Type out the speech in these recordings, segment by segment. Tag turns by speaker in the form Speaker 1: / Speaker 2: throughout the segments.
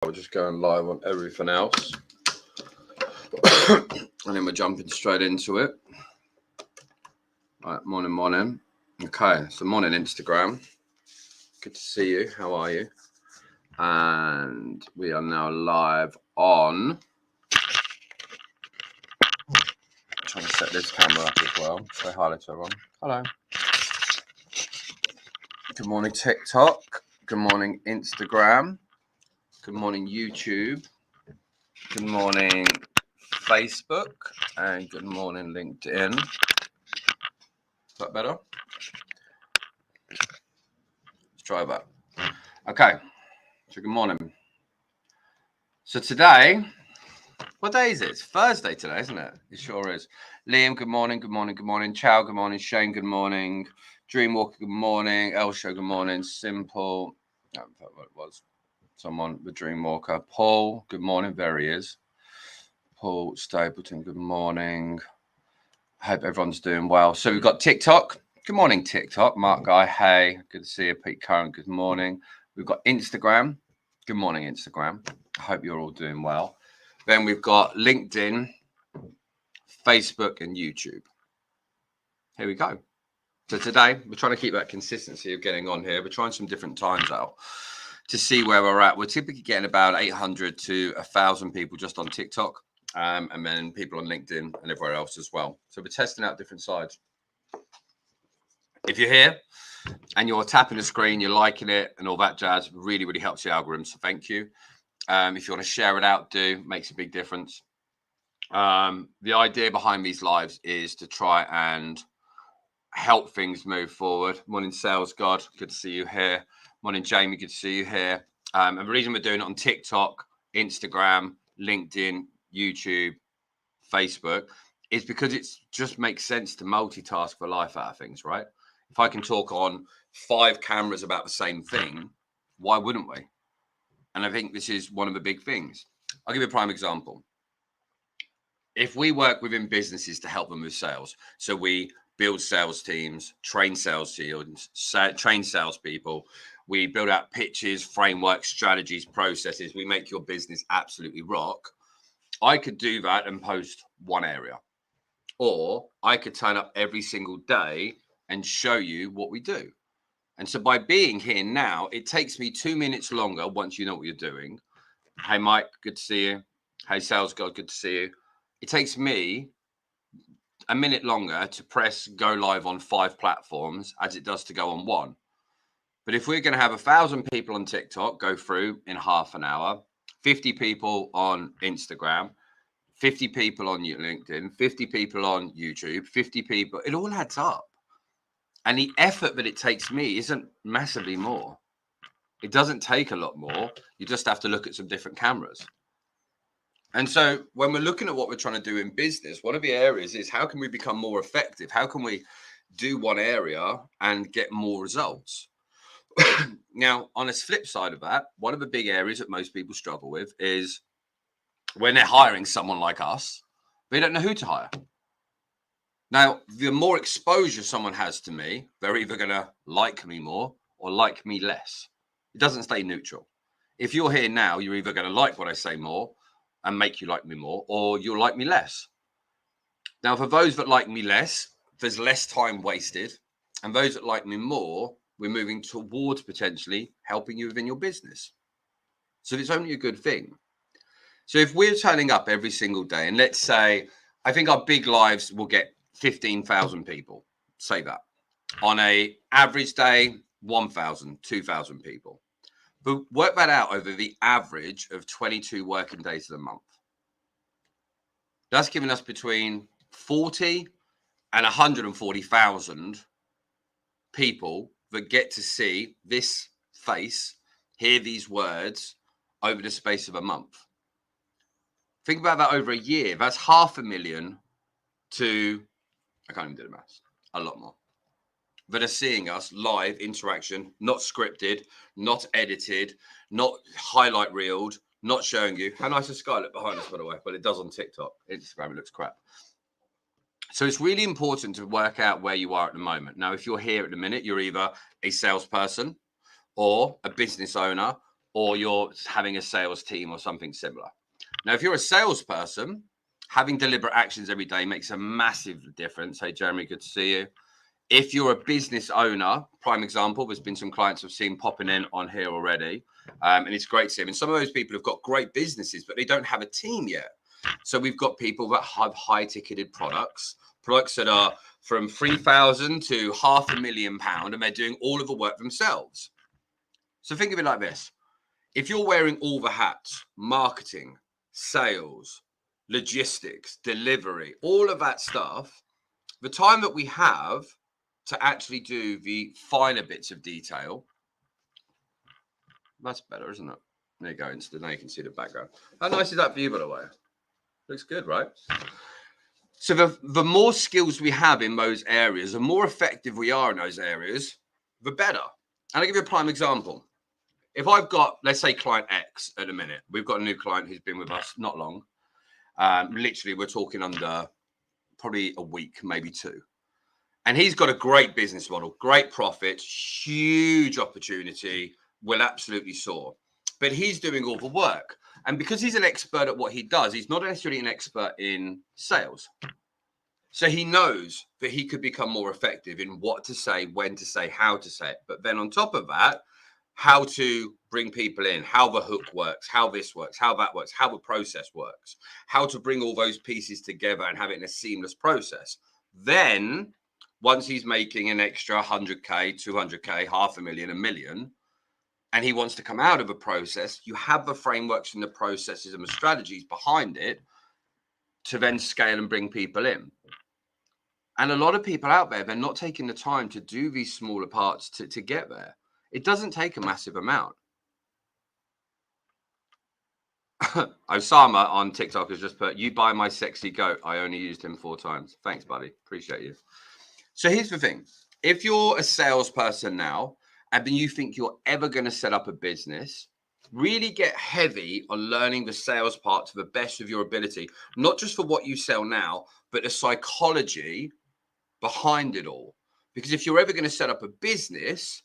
Speaker 1: We're just going live on everything else. And then we're jumping straight into it. Right, morning. Okay, so morning Instagram. Good to see you. How are you? And we are now live on. I'm trying to set this camera up as well. Say hi to everyone. Hello. Good morning, TikTok. Good morning, Instagram. Good morning, YouTube. Good morning, Facebook. And good morning, LinkedIn. Is that better? Let's try that. Okay. So good morning. So today, what day is it? It's Thursday today, isn't it? It sure is. Liam, good morning. Chow, good morning. Shane, good morning. Dreamwalker, good morning. Elsho, good morning. Simple. I don't know what it was. Someone with Dreamwalker. Paul, good morning. There he is. Paul Stapleton, good morning. Hope everyone's doing well. So we've got TikTok. Good morning, TikTok. Mark Guy, hey. Good to see you. Pete Curran, good morning. We've got Instagram. Good morning, Instagram. I hope you're all doing well. Then we've got LinkedIn, Facebook, and YouTube. Here we go. So today, we're trying to keep that consistency of getting on here. We're trying some different times out to see where we're at. We're typically getting about 800 to 1,000 people just on TikTok, and then people on LinkedIn and everywhere else as well. So we're testing out different sides. If you're here and you're tapping the screen, you're liking it and all that jazz, really, really helps the algorithm. So thank you. If you want to share it out, makes a big difference. The idea behind these lives is to try and help things move forward. Morning, Sales God, good to see you here. Morning, Jamie, good to see you here. And the reason we're doing it on TikTok, Instagram, LinkedIn, YouTube, Facebook is because it just makes sense to multitask the life out of things, right? If I can talk on 5 cameras about the same thing, why wouldn't we? And I think this is one of the big things. I'll give you a prime example. If we work within businesses to help them with sales, so we build sales teams, train sales teams, train salespeople, we build out pitches, frameworks, strategies, processes, we make your business absolutely rock. I could do that and post one area. Or I could turn up every single day and show you what we do. And so by being here now, it takes me 2 minutes longer once you know what you're doing. Hey, Mike, good to see you. Hey, Sales God, good to see you. It takes me a minute longer to press go live on 5 platforms as it does to go on one. But if we're going to have 1,000 people on TikTok go through in half an hour, 50 people on Instagram, 50 people on LinkedIn, 50 people on YouTube, 50 people, it all adds up. And the effort that it takes me isn't massively more. It doesn't take a lot more. You just have to look at some different cameras. And so when we're looking at what we're trying to do in business, one of the areas is how can we become more effective? How can we do one area and get more results? Now, on the flip side of that, one of the big areas that most people struggle with is when they're hiring someone like us, they don't know who to hire. Now, the more exposure someone has to me, they're either going to like me more or like me less. It doesn't stay neutral. If you're here now, you're either going to like what I say more and make you like me more, or you'll like me less. Now, for those that like me less, there's less time wasted. And those that like me more, we're moving towards potentially helping you within your business. So it's only a good thing. So if we're turning up every single day, and let's say, I think our big lives will get 15,000 people, say that. On a average day, 1,000, 2,000 people. But work that out over the average of 22 working days of the month. That's giving us between 40 and 140,000 people that get to see this face, hear these words over the space of a month. Think about that over a year. That's 500,000 to, I can't even do the maths, a lot more, that are seeing us live interaction, not scripted, not edited, not highlight reeled, not showing you. How nice is Scarlett behind us, by the way? But it does on TikTok. Instagram, it looks crap. So it's really important to work out where you are at the moment. Now, if you're here at the minute, you're either a salesperson or a business owner or you're having a sales team or something similar. Now, if you're a salesperson, having deliberate actions every day makes a massive difference. Hey, Jeremy, good to see you. If you're a business owner, prime example, there's been some clients I've seen popping in on here already, and it's great to see them. And some of those people have got great businesses, but they don't have a team yet. So we've got people that have high-ticketed products that are from 3,000 to £500,000, and they're doing all of the work themselves. So think of it like this. If you're wearing all the hats, marketing, sales, logistics, delivery, all of that stuff, the time that we have to actually do the finer bits of detail, that's better, isn't it? There you go. Now you can see the background. How nice is that for you, by the way? Looks good, right? So the more skills we have in those areas, the more effective we are in those areas, the better. And I'll give you a prime example. If I've got, let's say, client X at the minute, we've got a new client who's been with us not long. Literally, we're talking under probably a week, maybe two. And he's got a great business model, great profit, huge opportunity, will absolutely soar. But he's doing all the work. And because he's an expert at what he does, he's not necessarily an expert in sales. So he knows that he could become more effective in what to say, when to say, how to say it. But then on top of that, how to bring people in, how the hook works, how this works, how that works, how the process works, how to bring all those pieces together and have it in a seamless process. Then once he's making an extra 100K, 200K, 500,000, $1 million, and he wants to come out of a process, you have the frameworks and the processes and the strategies behind it to then scale and bring people in. And a lot of people out there, they're not taking the time to do these smaller parts to get there. It doesn't take a massive amount. Osama on TikTok has just put, "You buy my sexy goat. I only used him 4 times. Thanks, buddy. Appreciate you." So here's the thing. If you're a salesperson now, and then you think you're ever going to set up a business, really get heavy on learning the sales part to the best of your ability, not just for what you sell now, but the psychology behind it all. Because if you're ever going to set up a business,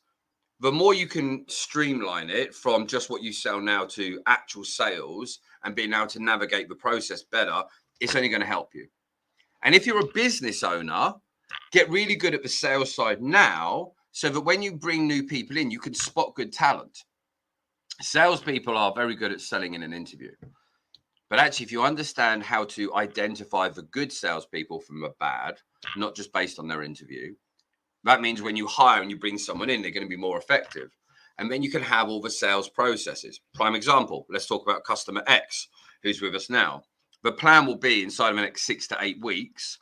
Speaker 1: the more you can streamline it from just what you sell now to actual sales and being able to navigate the process better, it's only going to help you. And if you're a business owner, get really good at the sales side now so that when you bring new people in, you can spot good talent. Salespeople are very good at selling in an interview. But actually, if you understand how to identify the good salespeople from the bad, not just based on their interview, that means when you hire and you bring someone in, they're going to be more effective. And then you can have all the sales processes. Prime example, let's talk about customer X, who's with us now. The plan will be inside of the next 6 to 8 weeks.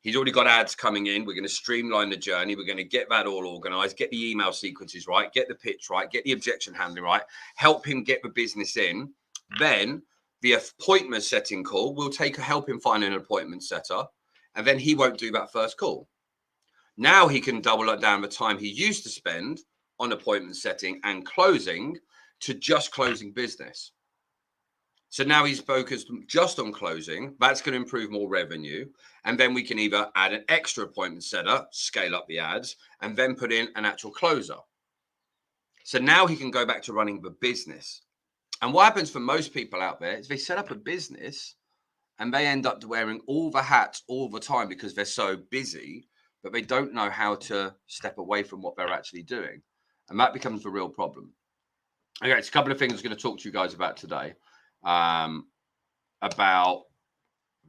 Speaker 1: He's already got ads coming in. We're going to streamline the journey. We're going to get that all organized, get the email sequences right, get the pitch right, get the objection handling right, help him get the business in. Then the appointment setting call, we'll help him find an appointment setter, and then he won't do that first call. Now he can double down the time he used to spend on appointment setting and closing to just closing business. So now he's focused just on closing. That's going to improve more revenue. And then we can either add an extra appointment setter, scale up the ads, and then put in an actual closer. So now he can go back to running the business. And what happens for most people out there is they set up a business and they end up wearing all the hats all the time because they're so busy, but they don't know how to step away from what they're actually doing. And that becomes the real problem. Okay, it's a couple of things I'm going to talk to you guys about today. About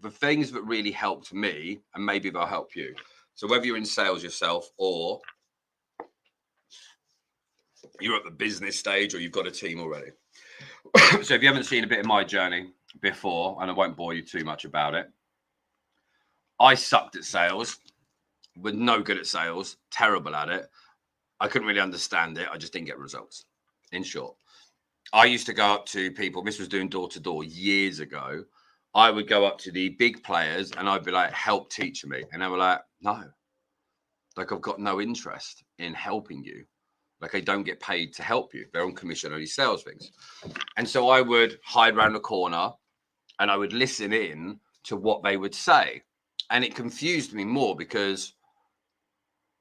Speaker 1: the things that really helped me, and maybe they'll help you. So whether you're in sales yourself or you're at the business stage or you've got a team already. So if you haven't seen a bit of my journey before, and I won't bore you too much about it, I sucked at sales, was no good at sales, terrible at it. I couldn't really understand it. I just didn't get results. In short, I used to go up to people. This was doing door to door years ago. I would go up to the big players and I'd be like, "Help teach me." And they were like, "No, like I've got no interest in helping you. Like I don't get paid to help you. They're on commission only sales things." And so I would hide around the corner and I would listen in to what they would say. And it confused me more because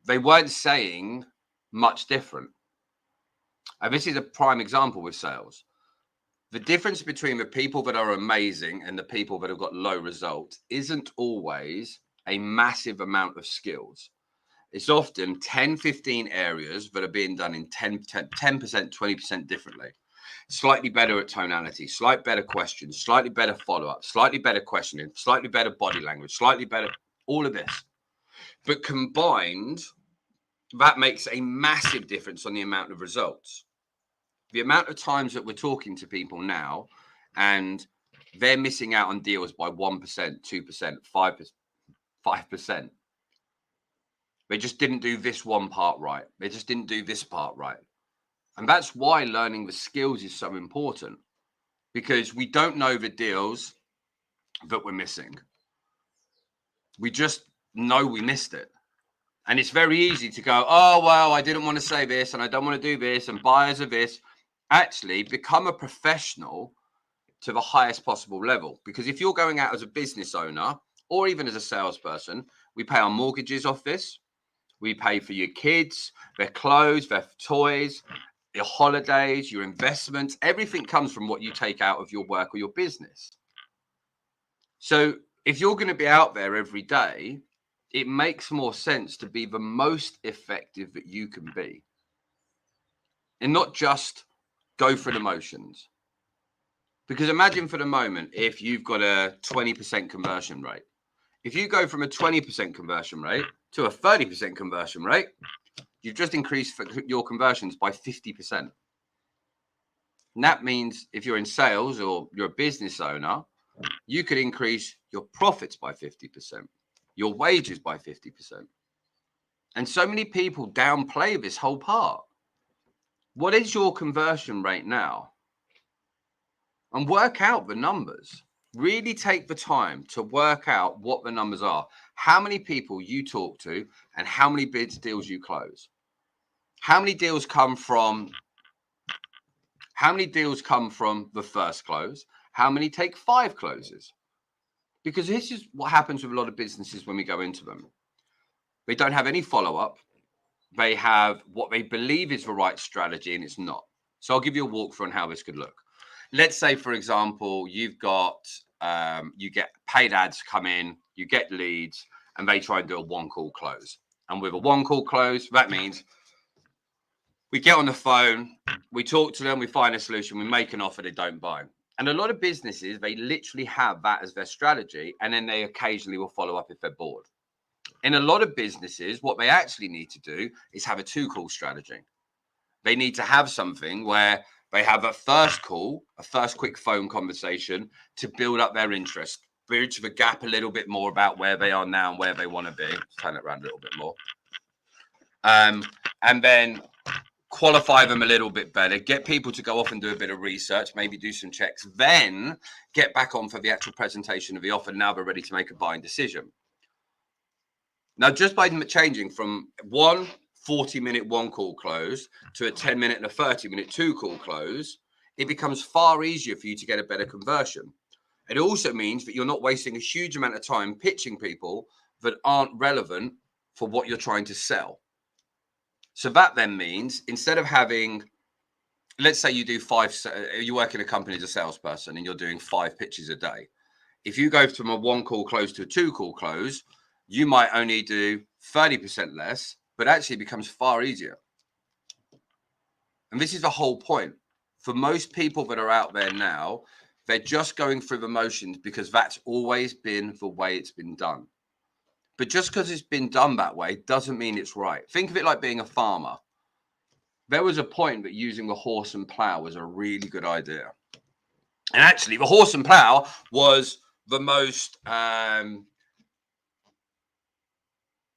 Speaker 1: they weren't saying much different. And this is a prime example with sales. The difference between the people that are amazing and the people that have got low results isn't always a massive amount of skills. It's often 10, 15 areas that are being done in 10%, 20% differently. Slightly better at tonality, slightly better questions, slightly better follow-up, slightly better questioning, slightly better body language, slightly better, all of this. But combined, that makes a massive difference on the amount of results. The amount of times that we're talking to people now and they're missing out on deals by 1%, 2%, 5%. They just didn't do this one part right. They just didn't do this part right. And that's why learning the skills is so important, because we don't know the deals that we're missing. We just know we missed it. And it's very easy to go, oh, well, I didn't want to say this and I don't want to do this and buyers of this. Actually, become a professional to the highest possible level. Because if you're going out as a business owner or even as a salesperson, we pay our mortgages off this. We pay for your kids, their clothes, their toys, your holidays, your investments. Everything comes from what you take out of your work or your business. So if you're going to be out there every day, it makes more sense to be the most effective that you can be and not just go through the motions. Because imagine for the moment, if you've got a 20% conversion rate, if you go from a 20% conversion rate to a 30% conversion rate, you've just increased your conversions by 50%. And that means if you're in sales or you're a business owner, you could increase your profits by 50%, your wages by 50%. And so many people downplay this whole part. What is your conversion rate now? And work out the numbers. Really take the time to work out what the numbers are. How many people you talk to and how many deals you close. How many deals come from the first close? How many take 5 closes? Because this is what happens with a lot of businesses when we go into them. They don't have any follow-up. They have what they believe is the right strategy and it's not. So I'll give you a walkthrough on how this could look. Let's say, for example, you've got, you get paid ads come in, you get leads, and they try and do a 1-call close. And with a 1-call close, that means we get on the phone, we talk to them, we find a solution, we make an offer, they don't buy. And a lot of businesses, they literally have that as their strategy, and then they occasionally will follow up if they're bored. In a lot of businesses, what they actually need to do is have a 2-call strategy. They need to have something where they have a first call, a first quick phone conversation to build up their interest, bridge the gap a little bit more about where they are now and where they want to be. Let's turn it around a little bit more. And then qualify them a little bit better, get people to go off and do a bit of research, maybe do some checks, then get back on for the actual presentation of the offer. Now they're ready to make a buying decision. Now, just by changing from 1 40-minute 1-call close to a 10-minute and a 30-minute 2-call close, it becomes far easier for you to get a better conversion. It also means that you're not wasting a huge amount of time pitching people that aren't relevant for what you're trying to sell. So that then means instead of having, let's say you do 5, you work in a company as a salesperson and you're doing 5 pitches a day. If you go from a 1-call close to a 2-call close, you might only do 30% less, but actually it becomes far easier. And this is the whole point. For most people that are out there now, they're just going through the motions because that's always been the way it's been done. But just because it's been done that way doesn't mean it's right. Think of it like being a farmer. There was a point that using the horse and plow was a really good idea. And actually, the horse and plow was the most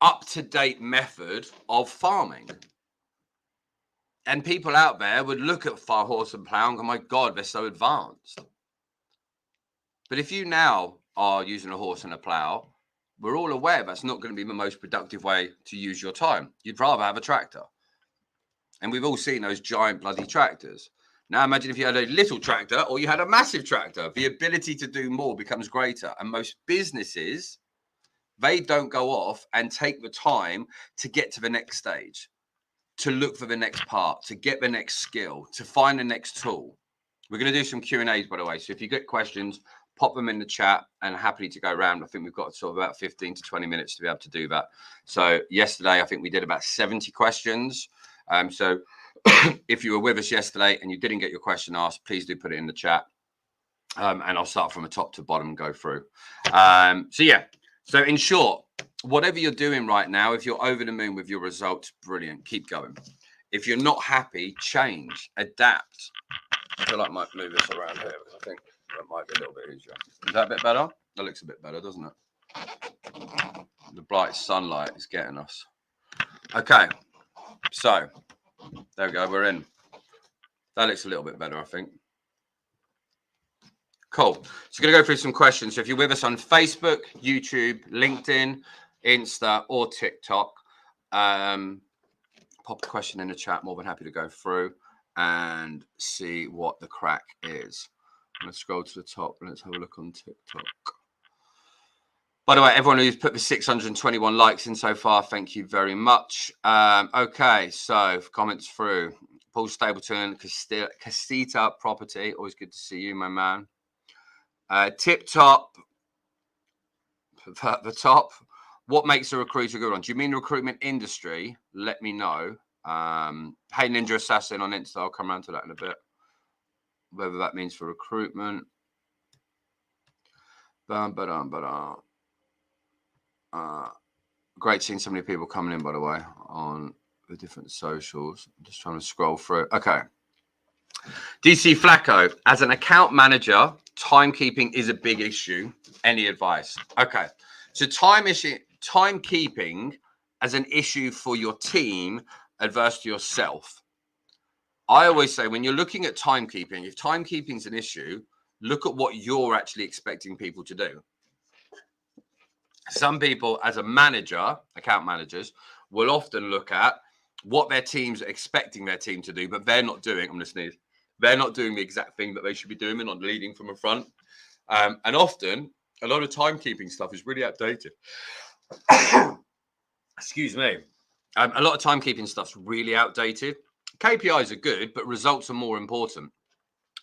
Speaker 1: up-to-date method of farming. And people out there would look at horse and plow and go, my God, they're so advanced. But if you now are using a horse and a plow, we're all aware that's not going to be the most productive way to use your time. You'd rather have a tractor. And we've all seen those giant bloody tractors. Now imagine if you had a little tractor or you had a massive tractor. The ability to do more becomes greater. And most businesses, they don't go off and take the time to get to the next stage. to look for the next part, to get the next skill, to find the next tool. We're going to do some Q&As, by the way. So if you get questions, pop them in the chat and happy to go around. I think we've got sort of about 15 to 20 minutes to be able to do that. So yesterday, I think we did about 70 questions. So if you were with us yesterday and you didn't get your question asked, please do put it in the chat. And I'll start from the top to bottom and go through. So in short, whatever you're doing right now, if you're over the moon with your results, brilliant, keep going. If you're not happy, change, adapt. I feel like I might move this around here because I think that might be a little bit easier. Is that a bit better? That looks a bit better, doesn't it? The bright sunlight is getting us. Okay, so there we go, we're in. That looks a little bit better, I think. Cool. So we're going to go through some questions. So if you're with us on Facebook, YouTube, LinkedIn, Insta, or TikTok, pop a question in the chat. More than happy to go through and see what the crack is. I'm going to scroll to the top and let's have a look on TikTok. By the way, everyone who's put the 621 likes in so far, thank you very much. Okay, so comments through. Paul Stapleton, Casita Property. Always good to see you, my man. Tip top. The top. What makes a recruiter a good one? Do you mean the recruitment industry? Let me know. Hey Ninja Assassin on Insta. I'll come around to that in a bit. Whether that means for recruitment. Great seeing so many people coming in, by the way, on the different socials. I'm just trying to scroll through. Okay. DC Flacco, as an account manager, timekeeping is a big issue. Any advice? Okay. So timekeeping as an issue for your team adverse to yourself. I always say when you're looking at timekeeping, if timekeeping is an issue, look at what you're actually expecting people to do. Some people, as a manager, account managers, will often look at what their team's expecting their team to do, but they're not doing. I'm going to sneeze. They're not doing the exact thing that they should be doing. They're not leading from the front. And often, a lot of timekeeping stuff is really outdated. Excuse me. A lot of timekeeping stuff's really outdated. KPIs are good, but results are more important.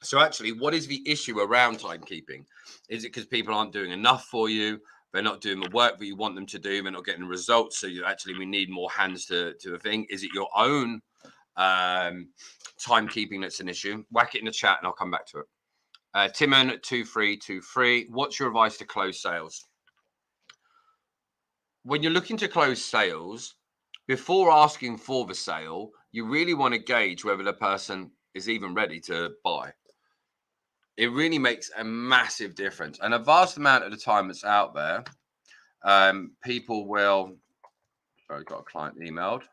Speaker 1: So actually, what is the issue around timekeeping? Is it because people aren't doing enough for you? They're not doing the work that you want them to do. They're not getting results. So we need more hands to the thing. Is it your own timekeeping that's an issue? Whack it in the chat and I'll come back to it. Timon 2323. What's your advice to close sales? When you're looking to close sales, before asking for the sale, you really want to gauge whether the person is even ready to buy. It really makes a massive difference. And a vast amount of the time it's out there, people will... Sorry, got a client emailed.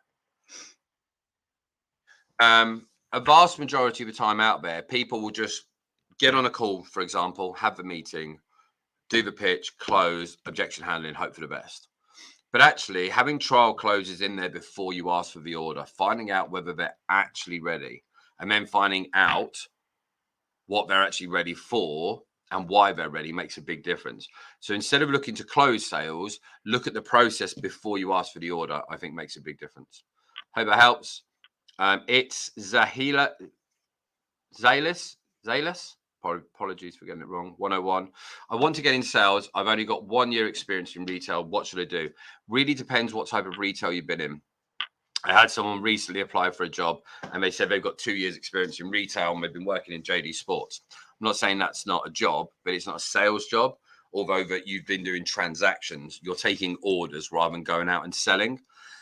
Speaker 1: A vast majority of the time out there, people will just get on a call, for example, have the meeting, do the pitch, close, objection handling, hope for the best. But actually, having trial closes in there before you ask for the order, finding out whether they're actually ready, and then finding out what they're actually ready for and why they're ready makes a big difference. So instead of looking to close sales, look at the process before you ask for the order, I think makes a big difference. Hope that helps. It's Zalis. Apologies for getting it wrong. 101. I want to get in sales. I've only got 1 year experience in retail. What should I do? Really depends what type of retail you've been in. I had someone recently apply for a job and they said they've got 2 years experience in retail and they've been working in JD Sports. I'm not saying that's not a job, but it's not a sales job. Although that you've been doing transactions, you're taking orders rather than going out and selling.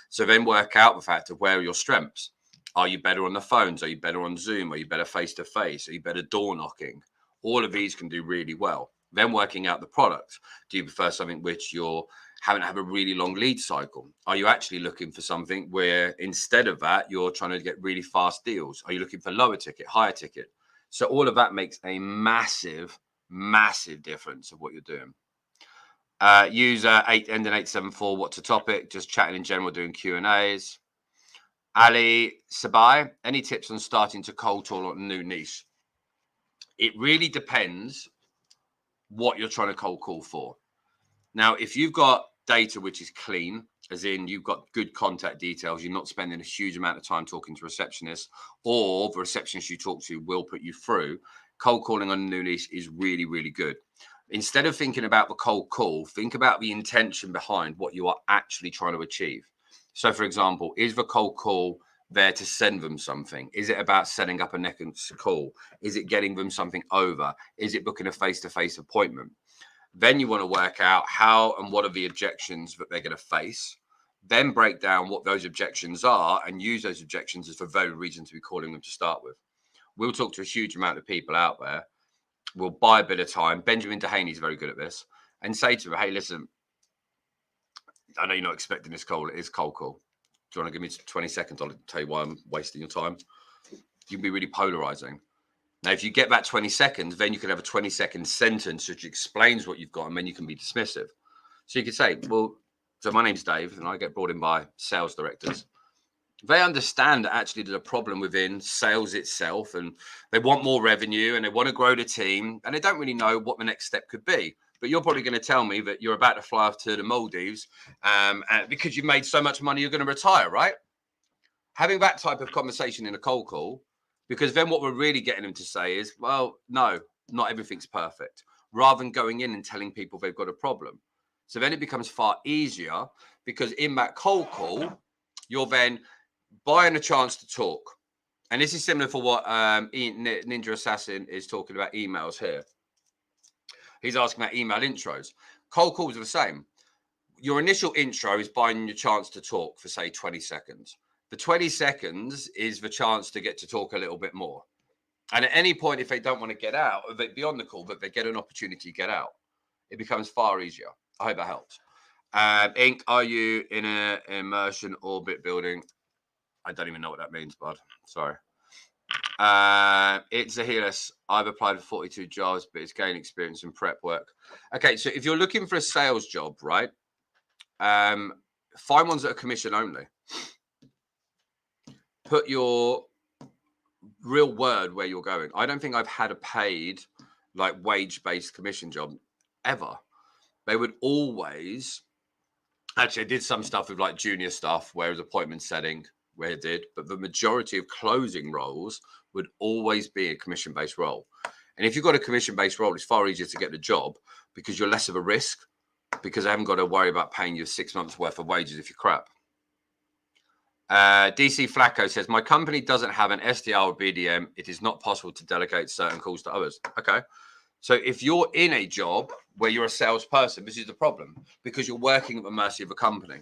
Speaker 1: So then work out the fact of where are your strengths. Are you better on the phones? Are you better on Zoom? Are you better face-to-face? Are you better door knocking? All of these can do really well. Then working out the product. Do you prefer something which you're having to have a really long lead cycle? Are you actually looking for something where instead of that, you're trying to get really fast deals? Are you looking for lower ticket, higher ticket? So all of that makes a massive, massive difference of what you're doing. User 8 ending 874. What's the topic? Just chatting in general, doing Q&As. Ali Sabai, any tips on starting to cold call on a new niche? It really depends what you're trying to cold call for. Now, if you've got data which is clean as in you've got good contact details, you're not spending a huge amount of time talking to receptionists, or the receptionist you talk to will put you through, cold calling on a new lease is really, really good. Instead of thinking about the cold call, think about the intention behind what you are actually trying to achieve. So, for example, is the cold call there to send them something? Is it about setting up a next call? Is it getting them something over? Is it booking a face-to-face appointment? Then you want to work out how and what are the objections that they're going to face. Then break down what those objections are and use those objections as the very reason to be calling them to start with. We'll talk to a huge amount of people out there. We'll buy a bit of time. Benjamin Dehaney is very good at this, and say to them, hey, listen, I know you're not expecting this call. It is cold call. Do you want to give me 20 seconds? I'll tell you why I'm wasting your time. You can be really polarizing. Now, if you get that 20 seconds, then you can have a 20-second sentence which explains what you've got, and then you can be dismissive. So you could say, well, so my name's Dave, and I get brought in by sales directors. They understand that actually there's a problem within sales itself, and they want more revenue, and they want to grow the team, and they don't really know what the next step could be. But you're probably going to tell me that you're about to fly off to the Maldives because you've made so much money, you're going to retire, right? Having that type of conversation in a cold call, because then what we're really getting them to say is, well, no, not everything's perfect, rather than going in and telling people they've got a problem. So then it becomes far easier, because in that cold call, you're then buying a chance to talk. And this is similar for what Ninja Assassin is talking about emails here. He's asking about email intros. Cold calls are the same. Your initial intro is buying your chance to talk for, say, 20 seconds. The 20 seconds is the chance to get to talk a little bit more. And at any point, if they don't want to get out, if they beyond the call, but they get an opportunity to get out, it becomes far easier. I hope that helps. Ink, are you in an immersion orbit building? I don't even know what that means, bud. Sorry. It's a Helix. I've applied for 42 jobs, but it's gaining experience in prep work. Okay, so if you're looking for a sales job, right, find ones that are commission only. Put your real word where you're going. I don't think I've had a paid, like, wage-based commission job ever. They would always, actually, I did some stuff with like junior stuff where it was appointment setting, where it did, but the majority of closing roles would always be a commission-based role. And if you've got a commission-based role, it's far easier to get the job because you're less of a risk, because I haven't got to worry about paying you 6 months worth of wages if you're crap. DC Flacco says, my company doesn't have an SDR or BDM. It is not possible to delegate certain calls to others. Okay. So if you're in a job where you're a salesperson, this is the problem, because you're working at the mercy of a company.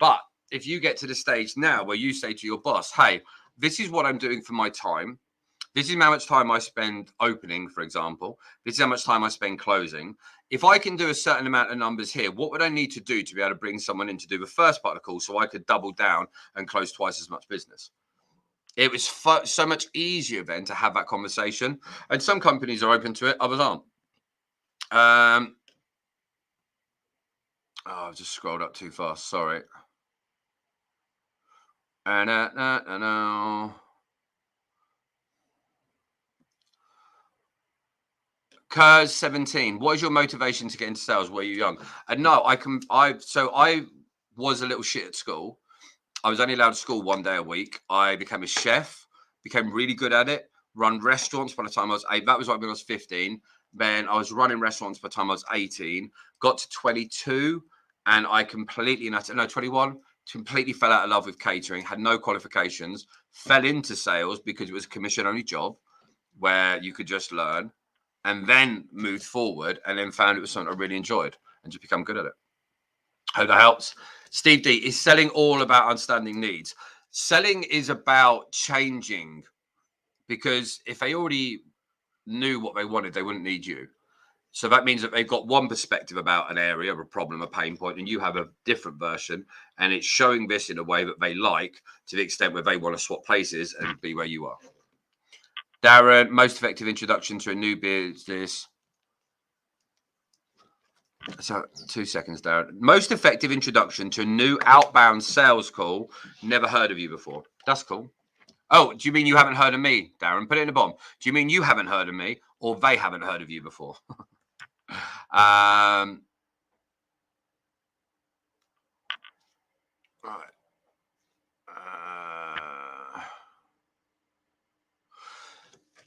Speaker 1: But if you get to the stage now where you say to your boss, hey, this is what I'm doing for my time. This is how much time I spend opening, for example. This is how much time I spend closing. If I can do a certain amount of numbers here, what would I need to do to be able to bring someone in to do the first part of the call so I could double down and close twice as much business? It was so much easier then to have that conversation. And some companies are open to it, others aren't. I've just scrolled up too fast. Sorry. Kurs 17. What is your motivation to get into sales? Were you young? No, I was a little shit at school. I was only allowed to school 1 day a week. I became a chef, became really good at it, run restaurants by the time I was 8. That was like when I was 15. Then I was running restaurants by the time I was 18, got to 22, and I completely, 21, completely fell out of love with catering, had no qualifications, fell into sales because it was a commission-only job where you could just learn, and then moved forward and then found it was something I really enjoyed and just become good at it. Hope that helps. Steve D, is selling all about understanding needs? Selling is about changing, because if they already knew what they wanted, they wouldn't need you. So that means that they've got one perspective about an area, a problem, a pain point, and you have a different version, and it's showing this in a way that they like, to the extent where they want to swap places and be where you are. Darren, most effective introduction to a new business. So 2 seconds, Darren. Most effective introduction to a new outbound sales call. Never heard of you before. That's cool. Oh, do you mean you haven't heard of me, Darren? Put it in a bomb. Do you mean you haven't heard of me, or they haven't heard of you before? Right.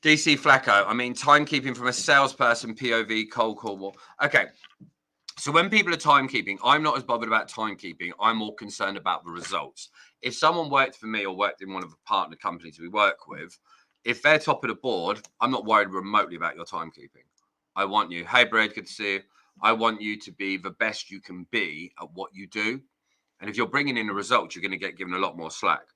Speaker 1: DC Flacco, I mean, timekeeping from a salesperson, POV, cold call. Okay. So when people are timekeeping, I'm not as bothered about timekeeping. I'm more concerned about the results. If someone worked for me or worked in one of the partner companies we work with, if they're top of the board, I'm not worried remotely about your timekeeping. I want you, hey, Brad, good to see you. I want you to be the best you can be at what you do. And if you're bringing in the results, you're going to get given a lot more slack.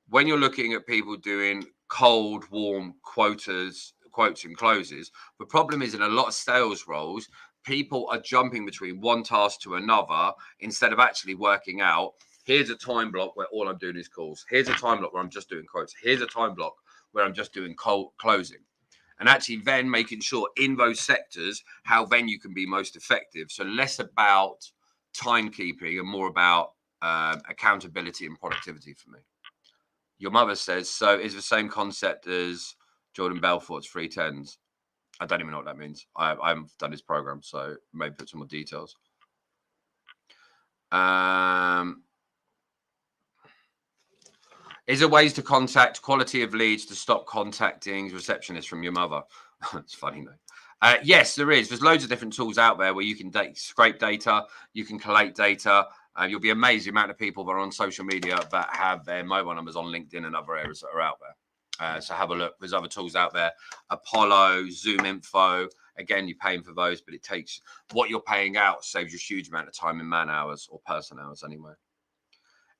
Speaker 1: When you're looking at people doing cold, warm quotes and closes, the problem is in a lot of sales roles, people are jumping between one task to another instead of actually working out, here's a time block where all I'm doing is calls. Here's a time block where I'm just doing quotes. Here's a time block where I'm just doing closing. And actually then making sure in those sectors, how then you can be most effective. So less about timekeeping and more about accountability and productivity for me. Your mother says, so is the same concept as Jordan Belfort's 310s. I don't even know what that means. I haven't done his program, so maybe put some more details. Is there ways to contact quality of leads to stop contacting receptionists from your mother? It's funny, though. Yes, there is. There's loads of different tools out there where you can scrape data, you can collate data. You'll be amazed the amount of people that are on social media that have their mobile numbers on LinkedIn and other areas that are out there. So have a look. There's other tools out there. Apollo, Zoom Info. Again, you're paying for those, but it takes what you're paying out saves you a huge amount of time in man hours or person hours anyway.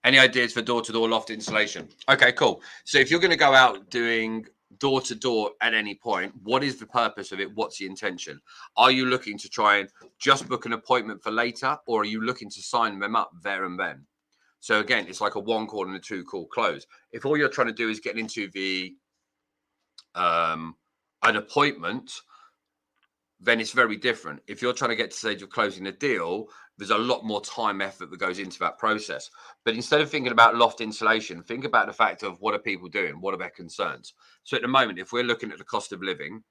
Speaker 1: Any ideas for door-to-door loft installation? Okay, cool. So if you're going to go out doing door-to-door at any point, what is the purpose of it? What's the intention? Are you looking to try and just book an appointment for later, or are you looking to sign them up there and then? So again, it's like a 1 call and a 2 call close. If all you're trying to do is get into the an appointment, then it's very different. If you're trying to get to the stage of closing a deal, there's a lot more time effort that goes into that process. But instead of thinking about loft insulation, think about the fact of what are people doing? What are their concerns? So at the moment, if we're looking at the cost of living,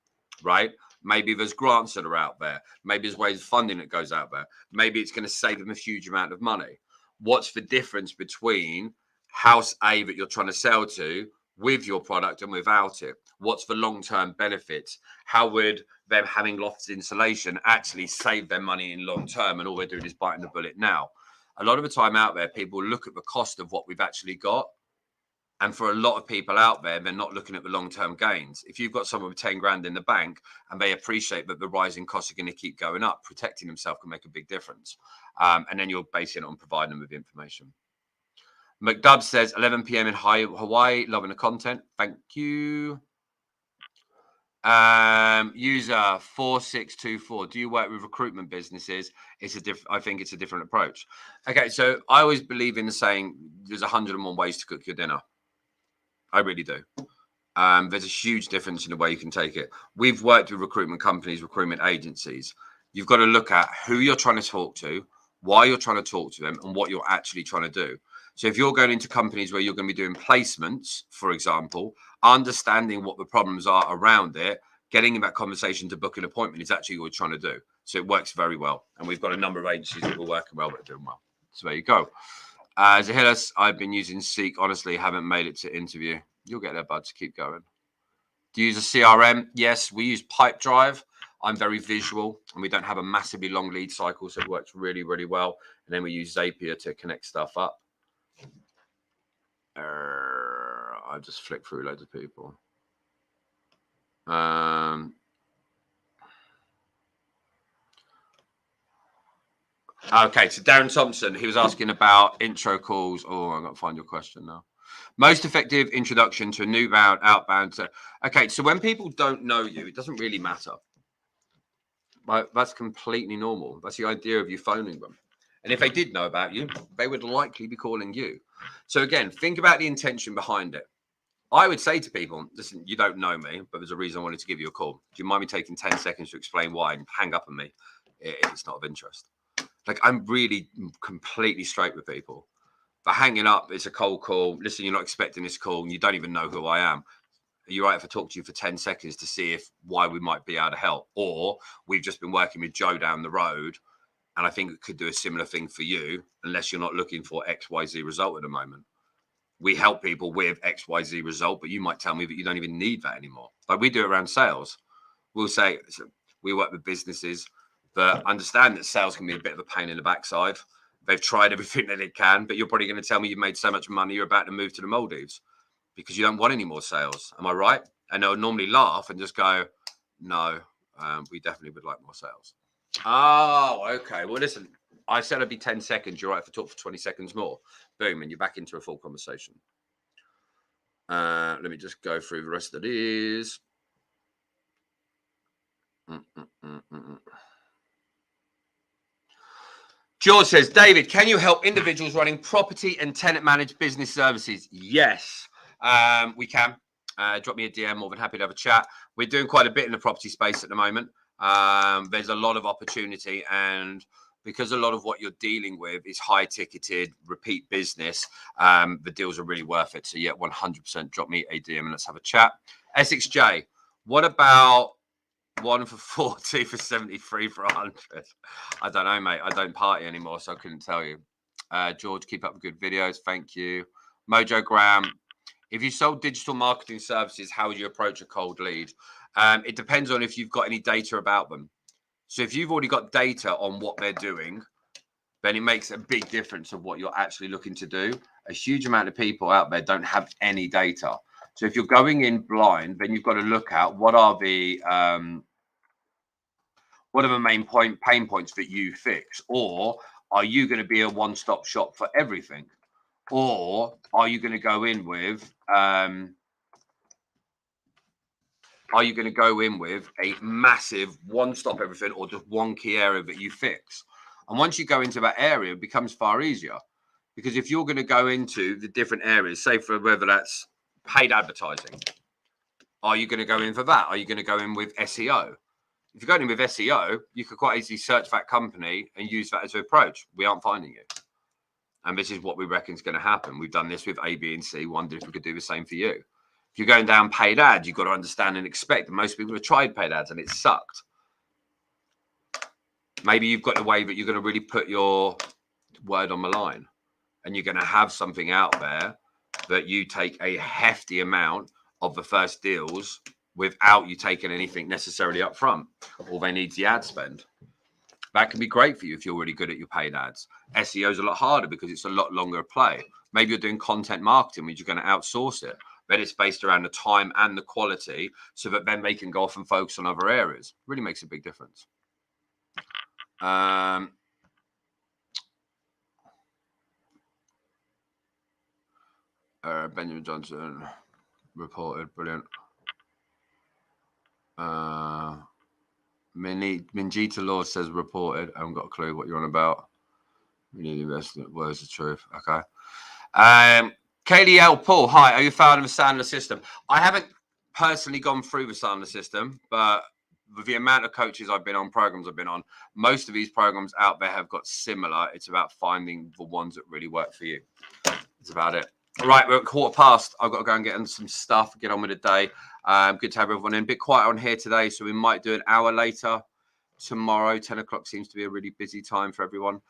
Speaker 1: right? Maybe there's grants that are out there. Maybe there's ways of funding that goes out there. Maybe it's going to save them a huge amount of money. What's the difference between house A that you're trying to sell to with your product and without it? What's the long-term benefits? How would them having loft insulation actually save them money in long term, and all they're doing is biting the bullet now? A lot of the time out there, people look at the cost of what we've actually got. And for a lot of people out there, they're not looking at the long-term gains. If you've got someone with 10 grand in the bank and they appreciate that the rising costs are going to keep going up, protecting themselves can make a big difference. And then you're basing it on providing them with information. McDub says 11 p.m. in Hawaii, loving the content. Thank you. User 4624. Do you work with recruitment businesses? I think it's a different approach. Okay, so I always believe in the saying there's 101 ways to cook your dinner. I really do. There's a huge difference in the way you can take it. We've worked with recruitment companies, recruitment agencies. You've got to look at who you're trying to talk to, why you're trying to talk to them, and what you're actually trying to do. So if you're going into companies where you're going to be doing placements, for example, understanding what the problems are around it, getting in that conversation to book an appointment is actually what you're trying to do. So it works very well. And we've got a number of agencies that are working well, but are doing well. So there you go. Zahillas, I've been using Seek. Honestly, haven't made it to interview. You'll get there, bud. To keep going. Do you use a CRM? Yes, we use Pipedrive. I'm very visual, and we don't have a massively long lead cycle, so it works really, really well. And then we use Zapier to connect stuff up. I just flick through loads of people. Okay, so Darren Thompson, he was asking about intro calls. Oh, I've got to find your question now. Most effective introduction to a new outbound. Okay, so when people don't know you, it doesn't really matter. That's completely normal. That's the idea of you phoning them. And if they did know about you, they would likely be calling you. So again, think about the intention behind it. I would say to people, listen, you don't know me, but there's a reason I wanted to give you a call. Do you mind me taking 10 seconds to explain why and hang up on me? It's not of interest. Like, I'm really completely straight with people. For hanging up, it's a cold call. Listen, you're not expecting this call and you don't even know who I am. Are you right if I talk to you for 10 seconds to see why we might be able to help? Or we've just been working with Joe down the road And I think it could do a similar thing for you, unless you're not looking for XYZ result at the moment. We help people with XYZ result, but you might tell me that you don't even need that anymore. Like we do around sales. We'll say, we work with businesses that understand that sales can be a bit of a pain in the backside. They've tried everything that they can, but you're probably going to tell me you've made so much money, you're about to move to the Maldives because you don't want any more sales. Am I right? And they'll normally laugh and just go, no, we definitely would like more sales. Oh, okay. Well, listen, I said it'd be 10 seconds. You're right to talk for 20 seconds more. Boom, and you're back into a full conversation. Let me just go through the rest of these. George says, David, can you help individuals running property and tenant managed business services? Yes, we can. Drop me a DM. More than happy to have a chat. We're doing quite a bit in the property space at the moment. There's a lot of opportunity, and because a lot of what you're dealing with is high ticketed repeat business, the deals are really worth it. So yeah, 100% drop me a DM and let's have a chat. Essex J, what about 1 for 40 for 73 for 100? I don't know, mate. I don't party anymore, so I couldn't tell you. George, keep up the good videos. Thank you. Mojo Graham, if you sold digital marketing services, how would you approach a cold lead? It depends on if you've got any data about them. So if you've already got data on what they're doing, then it makes a big difference of what you're actually looking to do. A huge amount of people out there don't have any data. So if you're going in blind, then you've got to look at what are the main pain points that you fix, or are you going to be a one-stop shop for everything, or are you going to go in with a massive one-stop everything, or just one key area that you fix? And once you go into that area, it becomes far easier, because if you're going to go into the different areas, say for whether that's paid advertising, are you going to go in for that? Are you going to go in with SEO? If you're going in with SEO, you could quite easily search that company and use that as an approach. We aren't finding you. And this is what we reckon is going to happen. We've done this with A, B, and C. Wonder if we could do the same for you. If you're going down paid ads, you've got to understand and expect that most people have tried paid ads and it sucked. Maybe you've got a way that you're going to really put your word on the line, and you're going to have something out there that you take a hefty amount of the first deals without you taking anything necessarily up front. All they need is the ad spend. That can be great for you if you're really good at your paid ads. SEO is a lot harder because it's a lot longer play. Maybe you're doing content marketing, which you're going to outsource it, but it's based around the time and the quality, so that then they can go off and focus on other areas. Really makes a big difference. Benjamin Johnson reported, brilliant. Minjita Law says reported. I haven't got a clue what you're on about. We need investment. Where's the truth? Okay. Kaylee L. Paul, hi. Are you a fan of the Sandler system? I haven't personally gone through the Sandler system, but with the amount of coaches I've been on, programs I've been on, most of these programs out there have got similar. It's about finding the ones that really work for you. That's about it. All right, we're at 1:15. I've got to go and get on some stuff, get on with the day. Good to have everyone in. A bit quiet on here today, so we might do an hour later tomorrow. 10 o'clock seems to be a really busy time for everyone.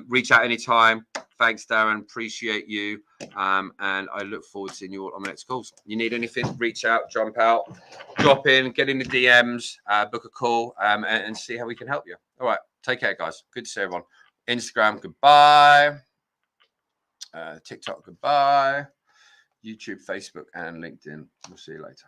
Speaker 1: Reach out anytime. Thanks, Darren. Appreciate you. And I look forward to seeing you all on the next calls. You need anything, reach out, jump out, drop in, get in the DMs, book a call, and see how we can help you. All right. Take care, guys. Good to see everyone. Instagram, goodbye. TikTok, goodbye. YouTube, Facebook, and LinkedIn. We'll see you later.